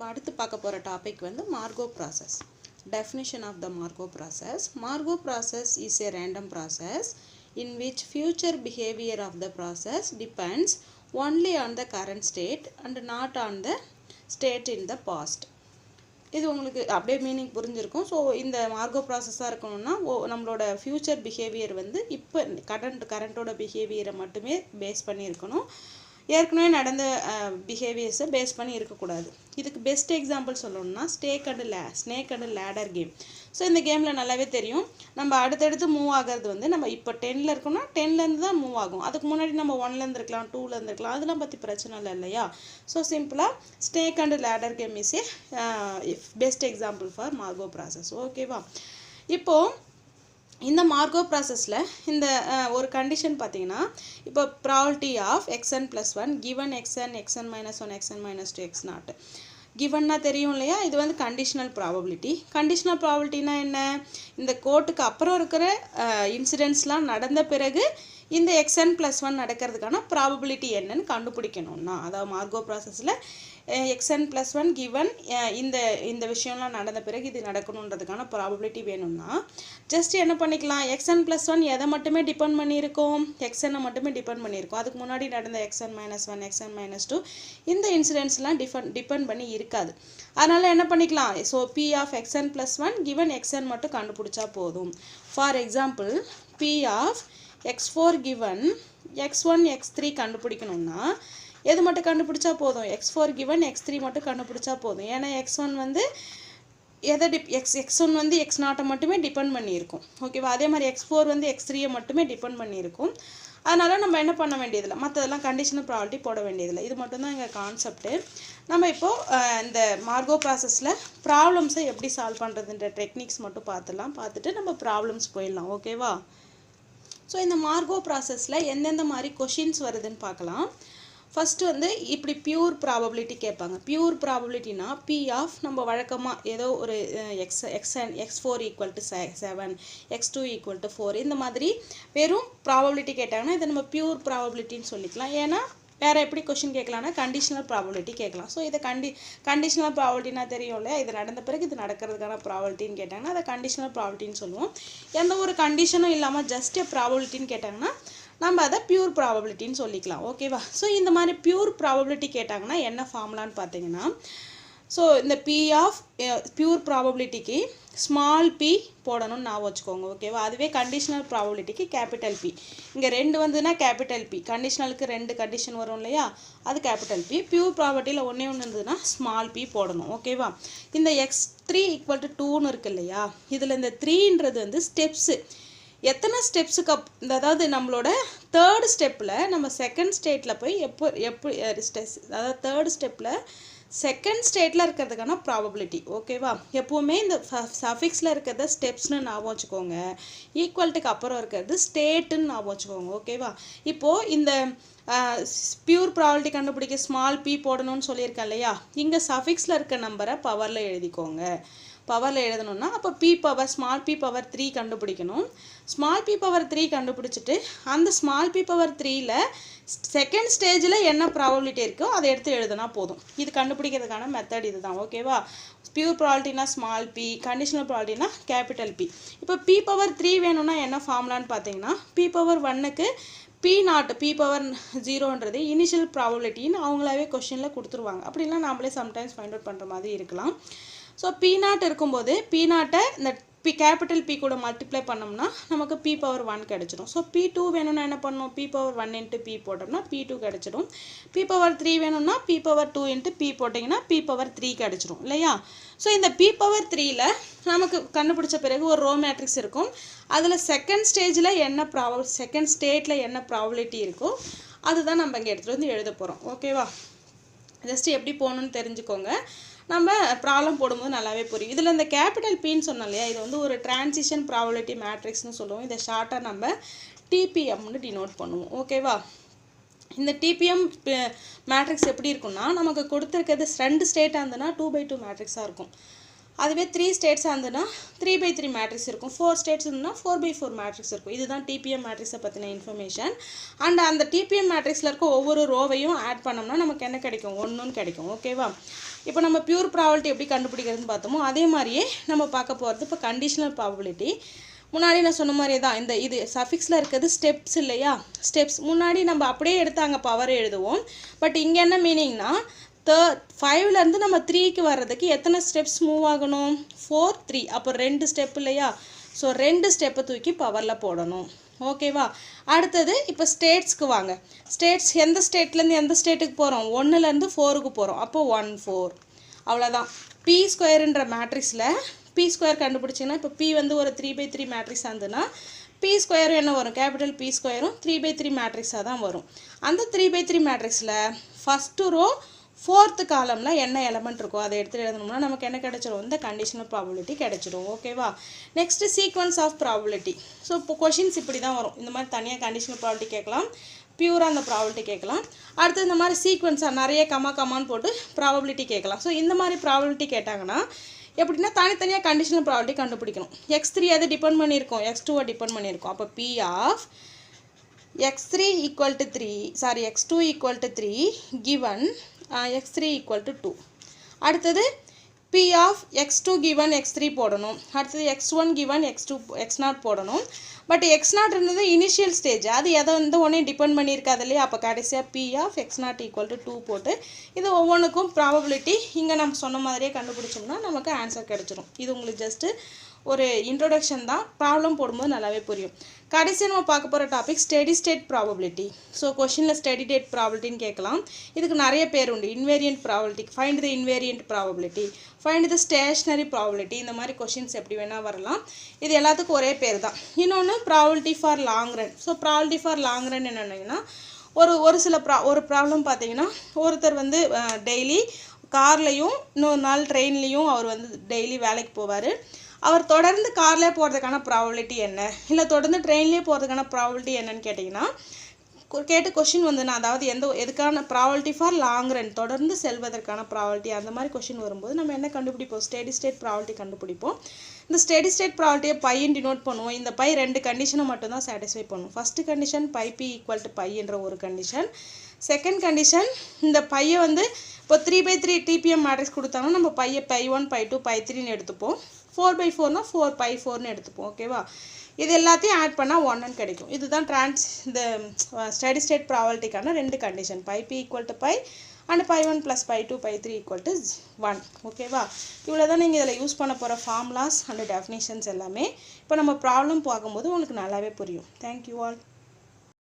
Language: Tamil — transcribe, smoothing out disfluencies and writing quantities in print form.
அடுத்து பார்க்க போகிற டாபிக் வந்து Markov process. Definition of the Markov process. Markov process is a random process in which future behavior of the process depends only on the current state and not on the state in the past. இது உங்களுக்கு அப்படியே மீனிங் புரிஞ்சிருக்கும். ஸோ இந்த மார்கோ ப்ராசஸாக இருக்கணும்னா நம்மளோட ஃப்யூச்சர் பிஹேவியர் வந்து இப்போ கரண்ட்டோட பிஹேவியரை மட்டுமே பேஸ் பண்ணி இருக்கணும். ஏற்கனவே நடந்த பிஹேவியர்ஸை பேஸ் பண்ணி இருக்கக்கூடாது. இதுக்கு பெஸ்ட் எக்ஸாம்பிள் சொல்லணும்னா snake and ladder game. So இந்த கேமில் நல்லாவே தெரியும், நம்ம அடுத்தடுத்து மூவ் ஆகிறது வந்து நம்ம இப்போ 10ல் இருக்கோம்னா 10லேருந்து தான் மூவ் ஆகும். அதுக்கு முன்னாடி நம்ம 1லேருந்து இருக்கலாம், 2லேருந்து இருக்கலாம், அதெல்லாம் பற்றி பிரச்சனை இல்லை இல்லையா. ஸோ சிம்பிளாக snake and ladder game is a best example for Markov process. ஓகேவா. இப்போது இந்த மார்கோ ப்ராசஸில் இந்த ஒரு கண்டிஷன் பார்த்தீங்கன்னா, இப்போ probability of xn + 1 given xn xn - 1 xn - 2 x not கிவன்னா தெரியும் இல்லையா. இது வந்து கண்டிஷனல் ப்ராபபிலிட்டி. கண்டிஷனல் ப்ராபபிலிட்டினா என்ன, இந்த கோட்டுக்கு அப்புறம் இருக்கிற இன்சிடென்ட்ஸ்லாம் நடந்த பிறகு இந்த xn + 1 நடக்கிறதுக்கான ப்ராபபிலிட்டி என்னன்னு கண்டுபிடிக்கணும்னா, அதாவது மார்கோ ப்ராசஸில் xn + 1 given இந்த விஷயம்லாம் நடந்த பிறகு இது நடக்கணுன்றதுக்கான ப்ராபபிலிட்டி வேணும்னா ஜஸ்ட் என்ன பண்ணிக்கலாம், xn + 1 எதை மட்டுமே டிபெண்ட் பண்ணியிருக்கோம், xn மட்டுமே டிபெண்ட் பண்ணியிருக்கோம். அதுக்கு முன்னாடி நடந்த xn - 1 xn - 2 இந்த இன்சிடென்ட்ஸ்லாம் டிபெண்ட் பண்ணி இருக்காது. அதனால் என்ன பண்ணிக்கலாம், so p of xn + 1 given xn மட்டும் கண்டுபிடிச்சா போதும். For example p of x4 given x1 x3 கண்டுபிடிக்கணும்னா எது மட்டும் கண்டுபிடிச்சா போதும், x4 given x3 மட்டும் கண்டுபிடிச்சா போதும். ஏன்னா x1 வந்து x1 வந்து x0 மட்டுமே டிபெண்ட் பண்ணியிருக்கும். ஓகேவா. அதே மாதிரி x4 வந்து x3 மட்டுமே டிபெண்ட் பண்ணியிருக்கும். அதனால் நம்ம என்ன பண்ண வேண்டியதில்லை, மற்றதெல்லாம் கண்டிஷனல் ப்ராபபிலிட்டி போட வேண்டியதில்லை. இது மட்டும்தான் எங்கள் கான்செப்ட்டு. நம்ம இப்போது இந்த மார்கோ ப்ராசஸில் ப்ராப்ளம்ஸை எப்படி சால்வ் பண்ணுறதுன்ற டெக்னிக்ஸ் மட்டும் பார்த்துட்டு நம்ம ப்ராப்ளம்ஸ் போயிடலாம். ஓகேவா. ஸோ இந்த மார்கோ ப்ராசஸில் எந்தெந்த மாதிரி கொஷின்ஸ் வருதுன்னு பார்க்கலாம். ஃபஸ்ட்டு வந்து இப்படி பியூர் ப்ராபபிலிட்டி கேட்பாங்க. பியூர் ப்ராபபிலிட்டினா பி ஆஃப் நம்ம வழக்கமாக ஏதோ ஒரு x4 = 7 x2 = 4 இந்த மாதிரி வெறும் ப்ராபபிலிட்டி கேட்டாங்கன்னா இதை நம்ம பியூர் ப்ராபபிலிட்டின்னு சொல்லிக்கலாம். ஏன்னா வேறு எப்படி கொஷின் கேட்கலாம்னா கண்டிஷனல் ப்ராபபிலிட்டி கேட்கலாம். ஸோ இதை கண்டிஷனல் ப்ராபபிலிட்டினா தெரியும் இல்லையா, இது நடந்த பிறகு இது நடக்கிறதுக்கான ப்ராபபிலிட்டின்னு கேட்டாங்கன்னா அதை கண்டிஷனல் ப்ராபபிலிட்டின்னு சொல்லுவோம். எந்த ஒரு கண்டிஷனும் இல்லாமல் ஜஸ்ட் ப்ராபபிலிட்டின்னு கேட்டாங்கன்னா நம்ம அதை பியூர் ப்ராபபிலிட்டின்னு சொல்லிக்கலாம். ஓகேவா. ஸோ இந்த மாதிரி பியூர் ப்ராபபிலிட்டி கேட்டாங்கன்னா என்ன ஃபார்முலான்னு பார்த்தீங்கன்னா, ஸோ இந்த பி ஆஃப் பியூர் ப்ராபபிலிட்டிக்கு ஸ்மால் பி போடணும்னு நான் வச்சுக்கோங்க. ஓகேவா. அதுவே கண்டிஷனல் ப்ராபபிலிட்டிக்கு கேபிட்டல் பி. இங்கே 2 வந்துன்னா கேபிட்டல் பி, கண்டிஷனலுக்கு 2 கண்டிஷன் வரும் இல்லையா, அது கேபிட்டல் பி. பியூர் ப்ராபபிலிட்டியில் ஒன்று இருந்ததுன்னா ஸ்மால் பி போடணும். ஓகேவா. இந்த x3 = 2ன்னு இருக்கு இல்லையா, இதில் இந்த 3ன்றது வந்து ஸ்டெப்ஸு. எத்தனை ஸ்டெப்ஸுக்கு அதாவது நம்மளோட தேர்ட் ஸ்டெப்பில் நம்ம செகண்ட் ஸ்டேட்டில் போய் அதாவது தேர்ட் ஸ்டெப்பில் செகண்ட் ஸ்டேட்டில் இருக்கிறதுக்கான ப்ராபபிலிட்டி. ஓகேவா. எப்போவுமே இந்த சஃபிக்ஸில் இருக்கிறத ஸ்டெப்ஸ்னு ஞாபகம் வச்சுக்கோங்க, ஈக்குவல்ட்டுக்கு அப்புறம் இருக்கிறது ஸ்டேட்டுன்னு ஞாபகம் வச்சுக்கோங்க. ஓகேவா. இப்போது இந்த பியூர் ப்ராபபிலிட்டி கண்டுபிடிக்க ஸ்மால் பி போடணும்னு சொல்லியிருக்கேன் இல்லையா, இங்கே சஃபிக்ஸில் இருக்க நம்பரை பவரில் எழுதிக்கோங்க. பவரில் எழுதணும்னா அப்போ ஸ்மால் பி பவர் 3 கண்டுபிடிக்கணும். ஸ்மால் பி பவர் 3 கண்டுபிடிச்சிட்டு அந்த ஸ்மால் பி பவர் 3ல் செகண்ட் ஸ்டேஜில் என்ன ப்ராபபிலிட்டி இருக்கோ அதை எடுத்து எழுதுனா போதும். இது கண்டுபிடிக்கிறதுக்கான மெத்தட் இது தான். ஓகேவா. பியூர் ப்ராபபிலிட்டினா ஸ்மால் பி, கண்டிஷனல் ப்ராபபிலிட்டினா கேபிட்டல் பி. இப்போ பி பவர் 3 வேணும்னா என்ன ஃபார்முலான்னு பார்த்தீங்கன்னா, பி பவர் 1க்கு பி பவர் 0ன்றது இனிஷியல் ப்ராபபிலிட்டின்னு அவங்களாவே கொஷினில் கொடுத்துருவாங்க. அப்படிலாம் நாமளே சம்டைம்ஸ் ஃபைண்ட் அவுட் பண்ணுற மாதிரி இருக்கலாம். ஸோ P0 இருக்கும்போது P0 இந்த கேபிட்டல் பி கூட மல்டிப்ளை பண்ணோம்னா நமக்கு பி பவர் 1 கிடச்சிடும். ஸோ P2 வேணும்னா என்ன பண்ணணும், பி பவர் 1 × P போட்டோம்னா P2 கிடச்சிடும். பி பவர் 3 வேணும்னா பி பவர் 2 × P போட்டிங்கன்னா பி பவர் 3 கிடச்சிடும் இல்லையா. ஸோ இந்த பி பவர் 3ல் நமக்கு கண்டுபிடிச்ச பிறகு ஒரு ரோ மேட்ரிக்ஸ் இருக்கும். அதில் செகண்ட் ஸ்டேட்டில் என்ன ப்ராபபிலிட்டி இருக்கோ அதுதான் நம்ம இங்கே எடுத்துகிட்டு வந்து எழுத போகிறோம். ஓகேவா. ஜஸ்ட் எப்படி போகணுன்னு தெரிஞ்சுக்கோங்க, நம்ம ப்ராப்ளம் போடும்போது நல்லாவே புரியும். இதில் இந்த கேபிட்டல் பின்னு சொன்னோம் இல்லையா, இது வந்து ஒரு டிரான்சிஷன் ப்ராபபிலிட்டி மேட்ரிக்ஸ்னு சொல்லுவோம். இதை ஷார்ட்டாக நம்ம டிபிஎம்னு டினோட் பண்ணுவோம். ஓகேவா. இந்த டிபிஎம் மேட்ரிக்ஸ் எப்படி இருக்குன்னா, நமக்கு கொடுத்துருக்கிறது 2 ஸ்டேட்டாக இருந்ததுன்னா 2/2 மேட்ரிக்ஸாக இருக்கும். அதுவே 3 ஸ்டேட்ஸாக இருந்ததுன்னா 3/3 மேட்ரிக்ஸ் இருக்கும். 4 ஸ்டேட்ஸ் இருந்ததுன்னா 4/4 மேட்ரிக்ஸ் இருக்கும். இதுதான் டிபிஎம் மேட்ரிக்ஸை பற்றின இன்ஃபர்மேஷன். அண்ட் அந்த டிபிஎம் மேட்ரிக்ஸில் இருக்க ஒவ்வொரு ரோவையும் ஆட் பண்ணோம்னா நமக்கு என்ன கிடைக்கும், 1ன்னு கிடைக்கும். ஓகேவா. இப்போ நம்ம பியூர் ப்ராபபிலிட்டி எப்படி கண்டுபிடிக்கிறதுன்னு பார்த்தோமோ அதே மாதிரியே நம்ம பார்க்க போகிறது இப்போ கண்டிஷனல் ப்ராபபிலிட்டி. முன்னாடி நான் சொன்ன மாதிரியே தான் இந்த இது சஃபிக்ஸில் இருக்கிறது ஸ்டெப்ஸ் இல்லையா, ஸ்டெப்ஸ் முன்னாடி நம்ம அப்படியே எடுத்து அங்கே பவர் எழுதுவோம். பட் இங்கே என்ன மீனிங்னா 5லேருந்து நம்ம 3க்கு வர்றதுக்கு எத்தனை ஸ்டெப்ஸ் மூவ் ஆகணும், 4 3, அப்போ 2 ஸ்டெப் இல்லையா. ஸோ 2 ஸ்டெப்பை தூக்கி பவரில் போடணும். ஓகேவா. அடுத்தது இப்போ ஸ்டேட்ஸ்க்கு வாங்க. ஸ்டேட்ஸ் எந்த ஸ்டேட்லேருந்து எந்த ஸ்டேட்டுக்கு போகிறோம், 1லேருந்து 4க்கு போகிறோம். அப்போ 1 4 அவ்வளோதான். பி ஸ்கொயருன்ற மேட்ரிக்ஸில் பி ஸ்கொயர் கண்டுபிடிச்சிங்கன்னா இப்போ பி வந்து ஒரு 3/3 மேட்ரிக்ஸ் இருந்ததுன்னா பி ஸ்கொயரும் என்ன வரும், கேபிட்டல் பி ஸ்கொயரும் 3/3 மேட்ரிக்ஸாக தான் வரும். அந்த 3/3 மேட்ரிக்ஸில் ஃபஸ்ட்டு ரோ 4th காலமில் என்ன எலமெண்ட் இருக்கோ அதை எடுத்துகிட்டு எழுதணும்னா நமக்கு என்ன கிடைச்சிரும், இந்த கண்டிஷனல் ப்ராபபிலிட்டி கிடைச்சிடும். ஓகேவா. Next sequence of probability. So இப்போ கொஷின்ஸ் இப்படி தான் வரும். இந்த மாதிரி தனியாக கண்டிஷனல் ப்ராபபிலிட்டி கேட்கலாம், பியூராக அந்த ப்ராபபிலிட்டி கேட்கலாம். அடுத்து இந்த மாதிரி சீக்வன்ஸாக நிறைய கமான்னு போட்டு ப்ராபபிலிட்டி கேட்கலாம். ஸோ இந்த மாதிரி ப்ராபபிலிட்டி கேட்டாங்கன்னா எப்படின்னா தனித்தனியாக கண்டிஷனல் ப்ராபபிலிட்டி கண்டுபிடிக்கணும். x3 அதை டிபெண்ட் பண்ணியிருக்கோம், x2 டிபெண்ட் பண்ணியிருக்கோம். அப்போ P of x3 equal to 3 x2 equal to 3 given x3 equal to 2. அடுத்தது P of x2 given x3 போடணும். அடுத்தது x1 கிவன் x0 போடணும். பட் x0 இருந்தது இனிஷியல் ஸ்டேஜ், அது எதை வந்து ஒன்றையும் டிபெண்ட் பண்ணியிருக்காது இல்லையா. அப்போ கடைசியாக P of x0 equal to 2 போட்டு இது ஒவ்வொன்றுக்கும் ப்ராபபிலிட்டி இங்கே நம்ம சொன்ன மாதிரியே கண்டுபிடிச்சோம்னா நமக்கு ஆன்சர் கிடச்சிரும். இது உங்களுக்கு ஜஸ்ட்டு ஒரு இன்ட்ரோடக்ஷன் தான், ப்ராப்ளம் போடும்போது நல்லாவே புரியும். கடைசி நம்ம பார்க்க போகிற topic steady state probability. So கொஷினில் ஸ்டெடி ஸ்டேட் ப்ராபபிலிட்டின்னு கேட்கலாம். இதுக்கு நிறைய பேர் உண்டு. Invariant probability, find the invariant probability, find the stationery probability, இந்த மாதிரி கொஷின்ஸ் எப்படி வேணால் வரலாம். இது எல்லாத்துக்கும் ஒரே பேர் தான். இன்னொன்று probability for long run. So probability for long run என்னென்னா ஒரு சில ஒரு ப்ராப்ளம் பார்த்தீங்கன்னா ஒருத்தர் வந்து டெய்லி கார்லேயும் இன்னொரு நாள் ட்ரெயின்லேயும் அவர் வந்து டெய்லி வேலைக்கு போவார். அவர் தொடர்ந்து கார்லேயே போகிறதுக்கான ப்ராபபிலிட்டி என்ன, இல்லை தொடர்ந்து ட்ரெயின்லேயே போகிறதுக்கான ப்ராபபிலிட்டி என்னன்னு கேட்டிங்கன்னா கேட்டு கொஷின் வந்துன்னா அதாவது எதுக்கான ப்ராபபிலிட்டி ஃபார் லாங் ரன், தொடர்ந்து செல்வதற்கான ப்ராபபிலிட்டி, அந்த மாதிரி கொஷின் வரும்போது நம்ம என்ன கண்டுபிடிப்போம், ஸ்டெடி ஸ்டேட் ப்ராபபிலிட்டி கண்டுபிடிப்போம். இந்த ஸ்டெடி ஸ்டேட் ப்ராபபிலிட்டியை பையன் டினோட் பண்ணுவோம். இந்த பை 2 கண்டிஷனை மட்டும்தான் சாட்டிஸ்ஃபை பண்ணும். First condition pi P equal to pi என்ற ஒரு கண்டிஷன். செகண்ட் கண்டிஷன் இந்த பையை வந்து இப்போ 3/3 டிபிஎம் மேட்ரிக்ஸ் கொடுத்தாங்கன்னா நம்ம பையை π1 π2 π3ன்னு எடுத்துப்போம். 4/4னா 4/4ன்னு எடுத்துப்போம். ஓகேவா. இது எல்லாத்தையும் ஆட் பண்ணால் 1ன்னு கிடைக்கும். இதுதான் இந்த ஸ்டெடி ஸ்டேட் ப்ராபபிலிட்டிக்கான 2 condition, pi P equal to pi and π1 + π2 π3 equal to 1. ஓகேவா. இவ்வளோ தான் நீங்கள் இதில் யூஸ் பண்ண போகிற ஃபார்முலாஸ் அண்ட் டெஃபினிஷன்ஸ் எல்லாமே. இப்போ நம்ம ப்ராப்ளம் பார்க்கும்போது உங்களுக்கு நல்லாவே புரியும். Thank you all.